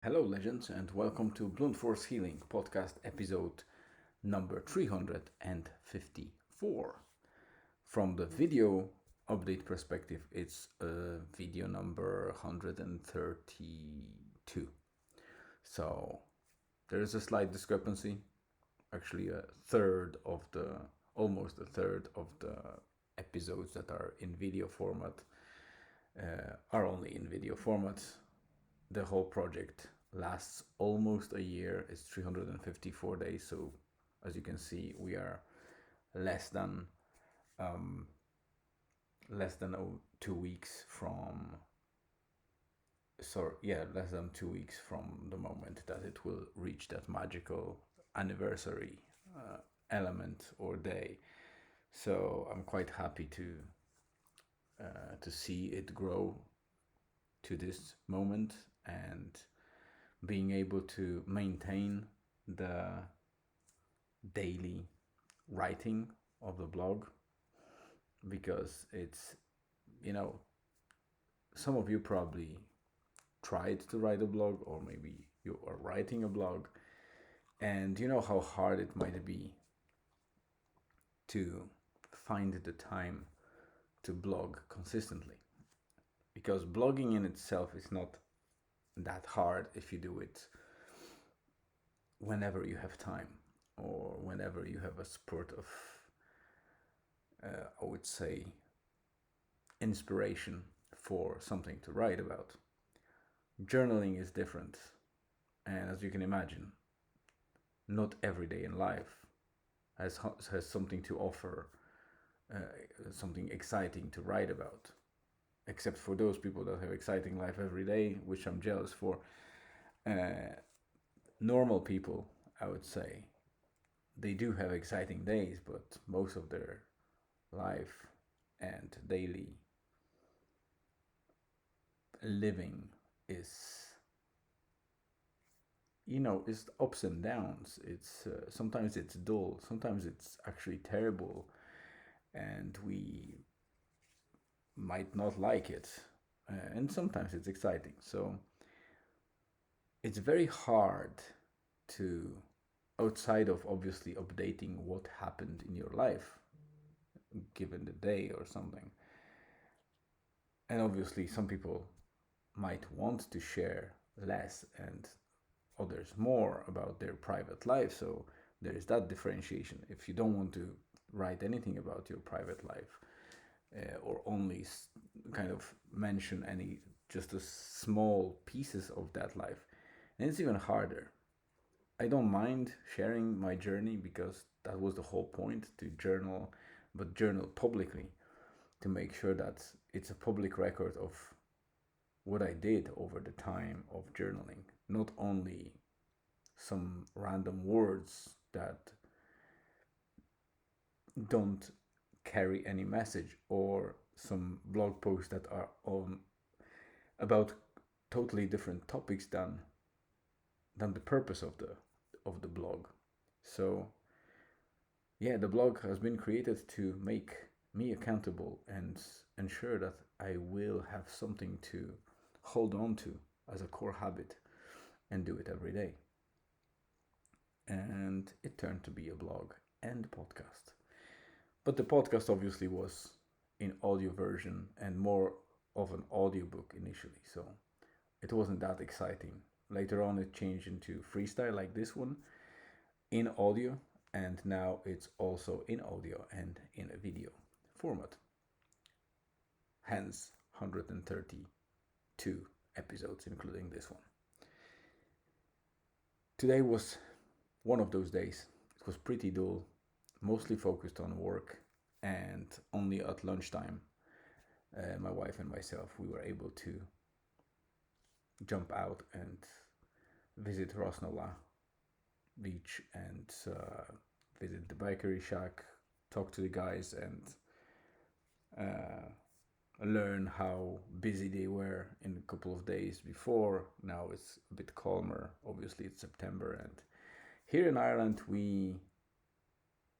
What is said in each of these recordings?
Hello, legends, and welcome to Blunt Force Healing podcast episode number 354. From the video update perspective, it's video number 132. So there is a slight discrepancy. Actually, almost a third of the episodes that are in video format are only in video format. The whole project lasts almost a year. It's 354 days. So as you can see, we are less than um, less than 2 weeks from. Less than 2 weeks from the moment that it will reach that magical anniversary element or day. So I'm quite happy to see it grow to this moment and being able to maintain the daily writing of the blog, because it's, you know, some of you probably tried to write a blog, or maybe you are writing a blog, and you know how hard it might be to find the time to blog consistently, because blogging in itself is not that hard if you do it whenever you have time, or whenever you have a spurt of, I would say, inspiration for something to write about. Journaling is different, and as you can imagine, not every day in life has something to offer, uh, something exciting to write about, except for those people that have exciting life every day, which I'm jealous for. Uh, Normal people, I would say, they do have exciting days, but most of their life and daily living is, is ups and downs. It's sometimes it's dull, sometimes it's actually terrible, and we might not like it, and sometimes it's exciting. So it's very hard to, outside of obviously updating what happened in your life given the day or something, and obviously some people might want to share less and others more about their private life. So there is that differentiation. If you don't want to write anything about your private life, or only kind of mention any just a small pieces of that life, and it's even harder. I don't mind sharing my journey, because that was the whole point, to journal, but journal publicly, to make sure that it's a public record of what I did over the time of journaling, not only some random words that don't carry any message, or some blog posts that are on about totally different topics than the purpose of the blog. So yeah, the blog has been created to make me accountable and ensure that I will have something to hold on to as a core habit and do it every day. And it turned to be a blog and podcast. But the podcast obviously was in audio version and more of an audiobook initially, so it wasn't that exciting. Later on, it changed into freestyle like this one in audio, and now it's also in audio and in a video format. Hence, 132 episodes, including this one. Today was one of those days. It was pretty dull, mostly focused on work, and only at lunchtime, my wife and myself, we were able to jump out and visit Rosnola beach and visit the bakery shack, talk to the guys, and learn how busy they were in a couple of days before. Now it's a bit calmer. Obviously, it's September, and here in Ireland, we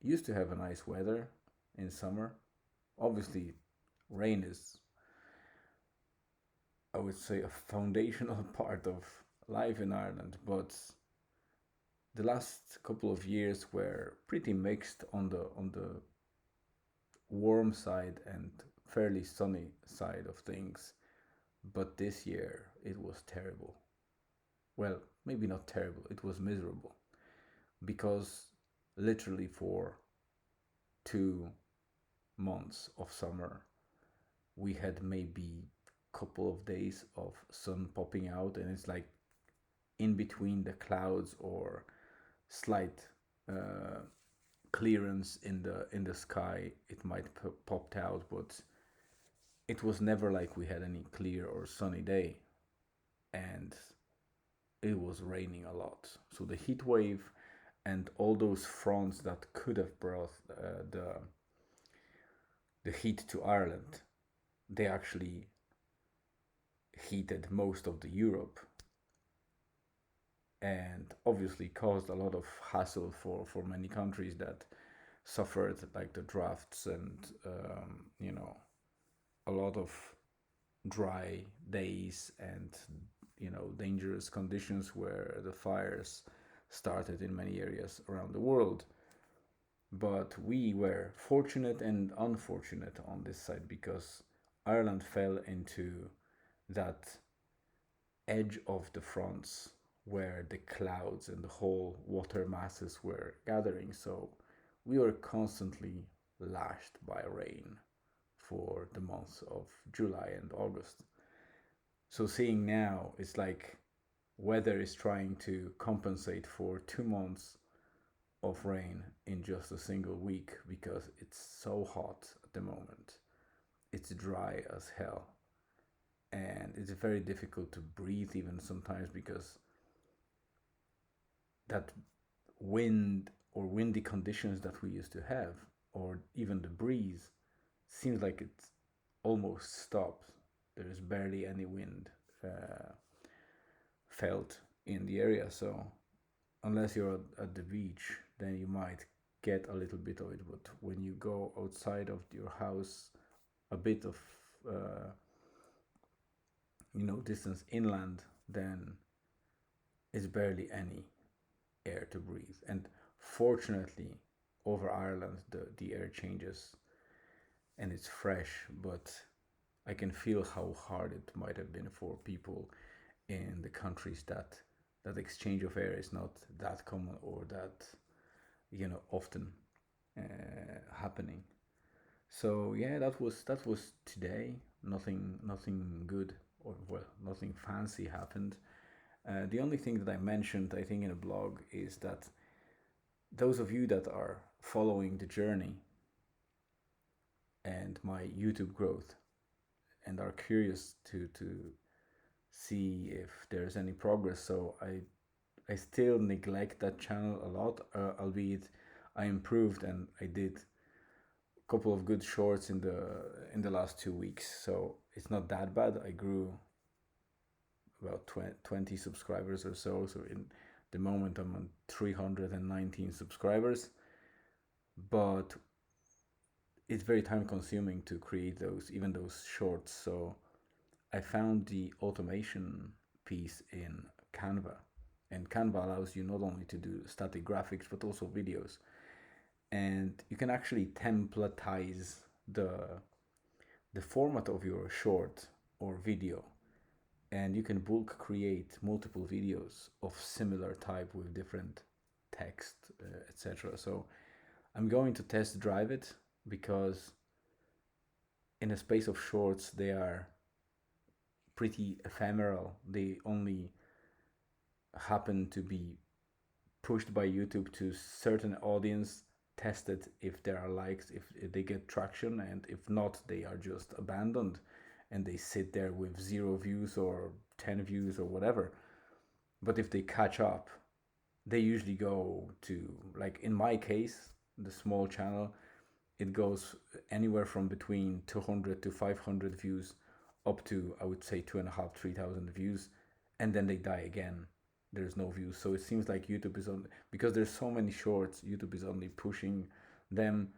used to have a nice weather in summer. Obviously, rain is, I would say, a foundational part of life in Ireland, but the last couple of years were pretty mixed on the warm side and fairly sunny side of things. But this year it was terrible. Well, maybe not terrible, it was miserable because literally for 2 months of summer we had maybe couple of days of sun popping out, and it's like in between the clouds or slight uh, clearance in the sky it might popped out, but it was never like we had any clear or sunny day, and it was raining a lot. So the heat wave and all those fronts that could have brought the heat to Ireland, they actually heated most of the Europe, and obviously caused a lot of hassle for many countries that suffered like the drafts and a lot of dry days and dangerous conditions where the fires started in many areas around the world. But we were fortunate and unfortunate on this side because Ireland fell into that edge of the fronts where the clouds and the whole water masses were gathering. So we were constantly lashed by rain for the months of July and August. So seeing now, it's like weather is trying to compensate for 2 months of rain in just a single week because it's so hot at the moment. It's dry as hell. And it's very difficult to breathe even sometimes because that wind or windy conditions that we used to have, or even the breeze, seems like it almost stops. There is barely any wind felt in the area. So unless you're at the beach, then you might get a little bit of it. But when you go outside of your house, a bit of distance inland, then it's barely any air to breathe. And fortunately, over Ireland, the air changes and it's fresh, but I can feel how hard it might have been for people in the countries that exchange of air is not that common or that often happening. So yeah, that was today. Nothing good or well, nothing fancy happened. The only thing that I mentioned, I think, in a blog is that those of you that are following the journey and my YouTube growth and are curious to see if there's any progress. So I still neglect that channel a lot, albeit I improved and I did a couple of good shorts in the last 2 weeks. So it's not that bad. I grew about 20 subscribers or so. So in the moment I'm on 319 subscribers, but it's very time consuming to create even those shorts. So I found the automation piece in Canva, and Canva allows you not only to do static graphics but also videos, and you can actually templatize the format of your short or video, and you can bulk create multiple videos of similar type with different text, etc. So I'm going to test drive it because in a space of shorts they are pretty ephemeral. They only happen to be pushed by YouTube to certain audience, tested if there are likes, if they get traction, and if not, they are just abandoned and they sit there with 0 views or 10 views or whatever. But if they catch up, they usually go to, like in my case, the small channel, it goes anywhere from between 200 to 500 views up to, I would say, 2,500, 3,000 views, and then they die again. There's no views. So it seems like YouTube is on, because there's so many shorts, YouTube is only pushing them.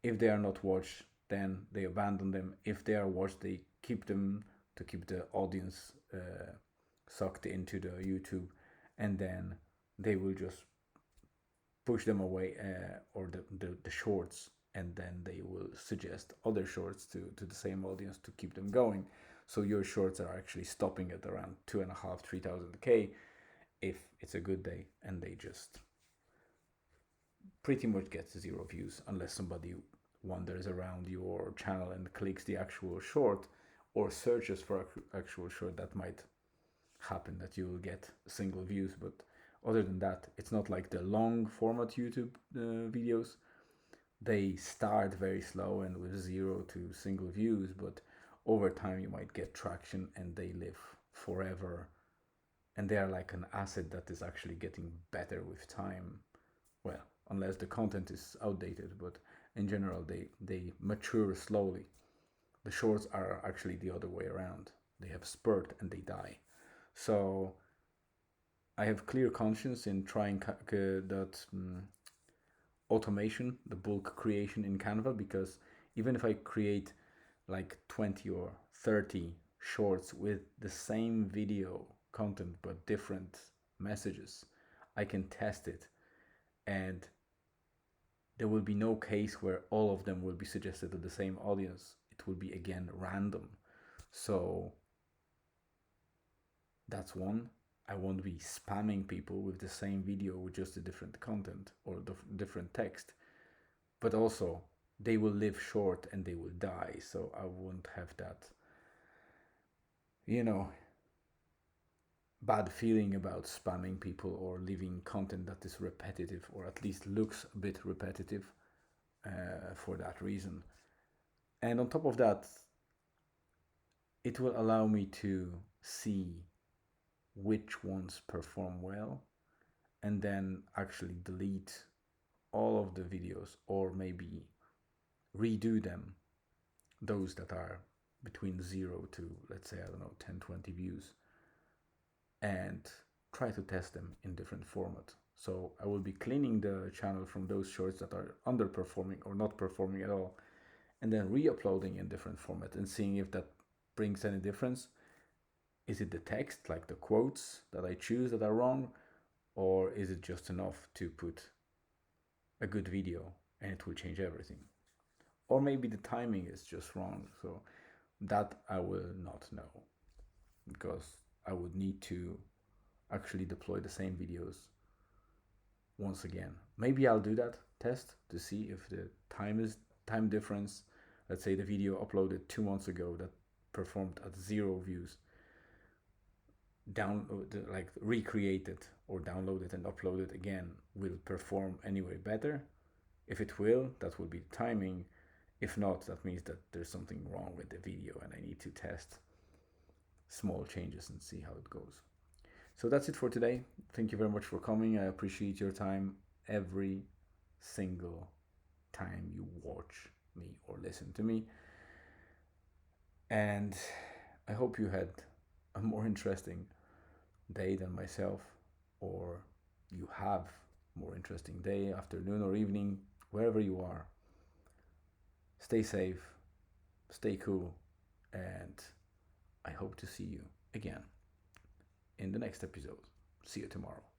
If they are not watched, then they abandon them. If they are watched, they keep them to keep the audience sucked into the YouTube, and then they will just push them away, or the shorts, and then they will suggest other shorts to the same audience to keep them going. So your shorts are actually stopping at around 2.5, 3,000 K if it's a good day, and they just pretty much get 0 views unless somebody wanders around your channel and clicks the actual short or searches for actual short. That might happen, that you will get single views, but other than that, it's not like the long format YouTube videos. They start very slow and with 0 to single views, but over time you might get traction and they live forever, and they are like an asset that is actually getting better with time. Well, unless the content is outdated, but in general they mature slowly. The shorts are actually the other way around. They have spurt and they die. So I have clear conscience in trying that automation, the bulk creation in Canva, because even if I create like 20 or 30 shorts with the same video content but different messages, I can test it, and there will be no case where all of them will be suggested to the same audience. It will be again random. So that's one. I won't be spamming people with the same video with just a different content or the different text. But also, they will live short and they will die. So I won't have that, bad feeling about spamming people or leaving content that is repetitive, or at least looks a bit repetitive, for that reason. And on top of that, it will allow me to see which ones perform well, and then actually delete all of the videos, or maybe redo them, those that are between 0 to, let's say, I don't know, 10, 20 views, and try to test them in different format. So I will be cleaning the channel from those shorts that are underperforming or not performing at all, and then re-uploading in different format and seeing if that brings any difference. Is it the text, like the quotes that I choose, that are wrong, or is it just enough to put a good video and it will change everything? Or maybe the timing is just wrong. So that I will not know, because I would need to actually deploy the same videos once again. Maybe I'll do that test to see if the time difference, let's say the video uploaded 2 months ago that performed at 0 views, recreate it or download it and upload it again, will perform anyway better. If it will, that will be the timing. If not, that means that there's something wrong with the video and I need to test small changes and see how it goes. So that's it for today. Thank you very much for coming. I appreciate your time every single time you watch me or listen to me. And I hope you had a more interesting day than myself, or you have more interesting day, afternoon or evening, wherever you are. Stay safe, stay cool, and I hope to see you again in the next episode. See you tomorrow.